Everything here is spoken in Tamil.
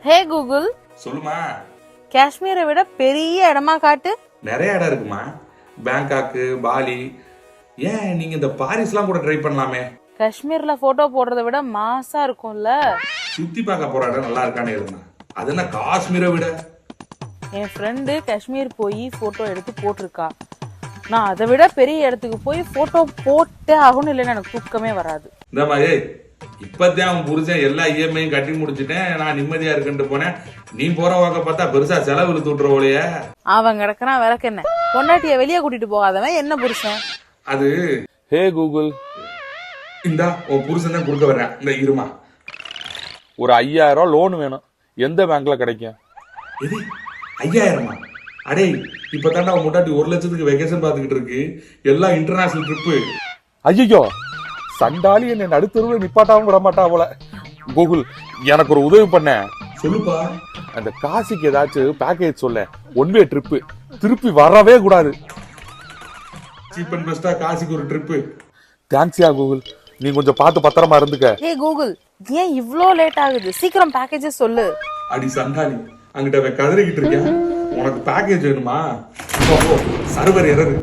ஹே கூகுள், சொல்லுமா. காஷ்மீரை விட பெரிய இடமா காட்டு. நிறைய இடம் இருக்குமா, பேங்காக்கு, பாலி. ஏன் நீங்க இந்த பாரிஸ்லாம் கூட ட்ரை பண்ணலாமே. காஷ்மீர்ல போட்டோ போடுறத விட மாசா இருக்கும்ல. சுத்தி பார்க்க போற இடம் நல்லா இருக்கானே இருந்தா அது என்ன காஷ்மீரை விட. என் ஃப்ரெண்டு காஷ்மீர் போய் போட்டோ எடுத்து போட்டிருக்கா. நான் அதை விட பெரிய இடத்துக்கு போய் போட்டோ போட்டே ஆகணும், இல்லைன்னு எனக்கு தூக்கமே வராது. இந்த மாதிரி இப்பதான் அவன் புரிஞ்சேன், எல்லா இஎம்ஐயும் கட்டி முடிச்சுட்டேன், நான் நிம்மதியா இருக்குன்ட்டு போனேன். நீ போற வாக்க பார்த்தா பெருசா செலவு இழுத்து விட்டுறவோலையே. அவன் கிடக்குறான் விளக்கு என்ன, பொண்டாட்டிய வெளியே கூட்டிட்டு போகாதவன் என்ன புருஷன் அது. ஹே கூகுள், இந்தா உன் புருஷன் தான் கொடுக்க வர்றேன், இந்த இருமா. ஒரு 5000 லோன் வேணும், எந்த பேங்க்ல கிடைக்கும்? இது 5000? அடே இப்ப தாண்டா அவன் முட்டாட்டி 1 லட்சத்துக்கு வெக்கேஷன் பாத்துக்கிட்டு இருக்கு, எல்லாம் இன்டர்நேஷனல் ட்ரிப்பு. ஐயோ, சண்டாளி என்னை நடுத்தருவில் நிப்பாட்டாவும் விட மாட்டா போல. கூகுள், எனக்கு ஒரு உதவி பண்ண. சொல்லுப்பா. அந்த காசிக்கு ஏதாச்சும் பேக்கேஜ் சொல்ல, ஒன் வே ட்ரிப்பு, திருப்பி வரவே கூடாது. சீப் அண்ட் பெஸ்டா காசிக்கு ஒரு ட்ரிப்பு. தேங்க்ஸ்யா கூகுள், நீ கொஞ்சம் பார்த்து பத்திரமா இருந்துக்க. ஹே கூகுள், ஏன் இவ்ளோ லேட் ஆகுது? சீக்கிரம் பேக்கேஜஸ் சொல்லு. அடி சண்டாளி, அங்கிட்ட கதறிக்கிட்டு இருக்கேன். உனக்கு பேக்கேஜ் வேணுமா? Server error.